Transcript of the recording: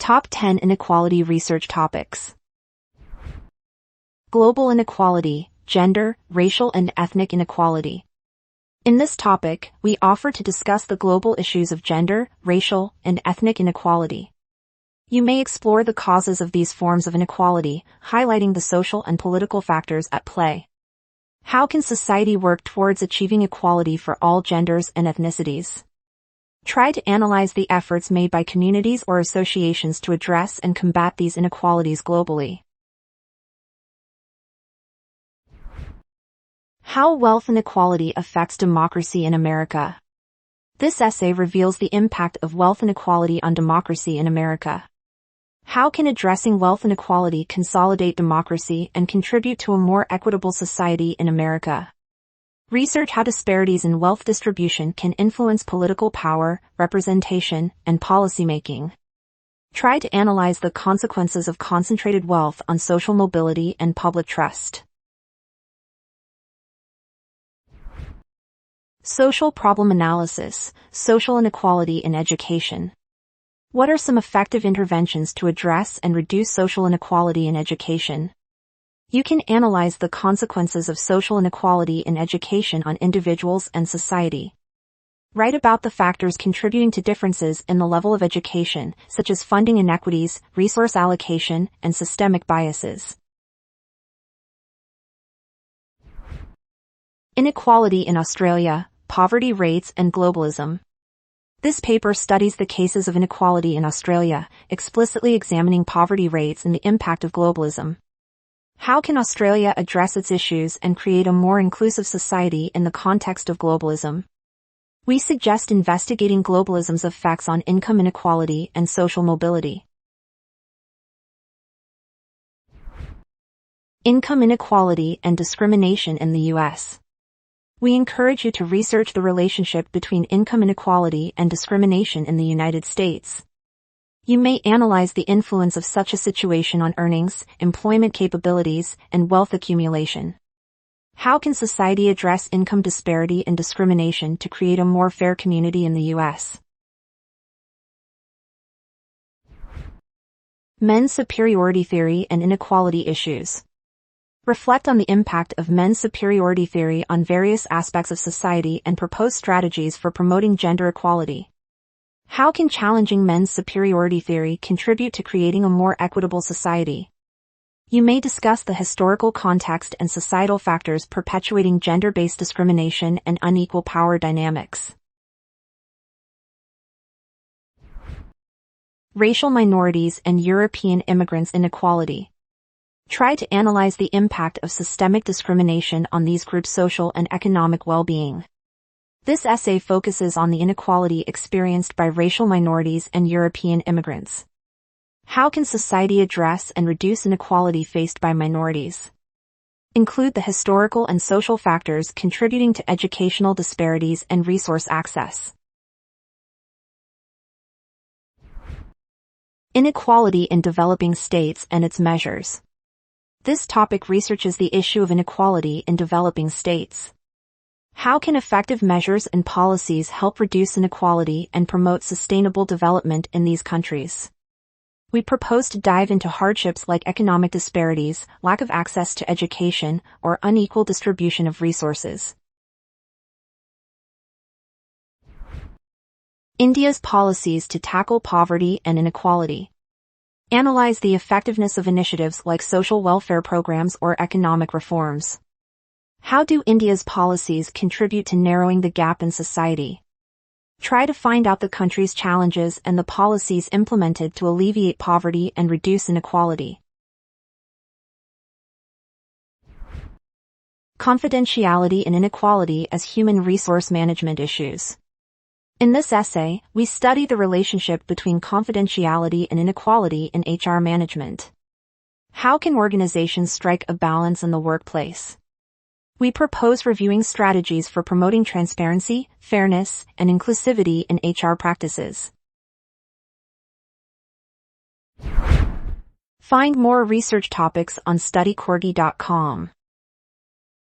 Top 10 Inequality Research Topics. Global inequality, gender, racial and ethnic inequality. In this topic, we offer to discuss the global issues of gender, racial, and ethnic inequality. You may explore the causes of these forms of inequality, highlighting the social and political factors at play. How can society work towards achieving equality for all genders and ethnicities? Try to analyze the efforts made by communities or associations to address and combat these inequalities globally. How wealth inequality affects democracy in America. This essay reveals the impact of wealth inequality on democracy in America. How can addressing wealth inequality consolidate democracy and contribute to a more equitable society in America? Research how disparities in wealth distribution can influence political power, representation, and policymaking. Try to analyze the consequences of concentrated wealth on social mobility and public trust. Social problem analysis, social inequality in education. What are some effective interventions to address and reduce social inequality in education? You can analyze the consequences of social inequality in education on individuals and society. Write about the factors contributing to differences in the level of education, such as funding inequities, resource allocation, and systemic biases. Inequality in Australia, poverty rates and globalism. This paper studies the cases of inequality in Australia, explicitly examining poverty rates and the impact of globalism. How can Australia address its issues and create a more inclusive society in the context of globalism? We suggest investigating globalism's effects on income inequality and social mobility. Income inequality and discrimination in the U.S. We encourage you to research the relationship between income inequality and discrimination in the United States. You may analyze the influence of such a situation on earnings, employment capabilities, and wealth accumulation. How can society address income disparity and discrimination to create a more fair community in the U.S.? Men's superiority theory and inequality issues. Reflect on the impact of men's superiority theory on various aspects of society and propose strategies for promoting gender equality. How can challenging men's superiority theory contribute to creating a more equitable society? You may discuss the historical context and societal factors perpetuating gender-based discrimination and unequal power dynamics. Racial minorities and European immigrants inequality. Try to analyze the impact of systemic discrimination on these groups' social and economic well-being. This essay focuses on the inequality experienced by racial minorities and European immigrants. How can society address and reduce inequality faced by minorities? Include the historical and social factors contributing to educational disparities and resource access. Inequality in developing states and its measures. This topic researches the issue of inequality in developing states. How can effective measures and policies help reduce inequality and promote sustainable development in these countries? We propose to dive into hardships like economic disparities, lack of access to education, or unequal distribution of resources. India's policies to tackle poverty and inequality. Analyze the effectiveness of initiatives like social welfare programs or economic reforms. How do India's policies contribute to narrowing the gap in society? Try to find out the country's challenges and the policies implemented to alleviate poverty and reduce inequality. Confidentiality and inequality as human resource management issues. In this essay, we study the relationship between confidentiality and inequality in HR management. How can organizations strike a balance in the workplace? We propose reviewing strategies for promoting transparency, fairness, and inclusivity in HR practices. Find more research topics on studycorgi.com.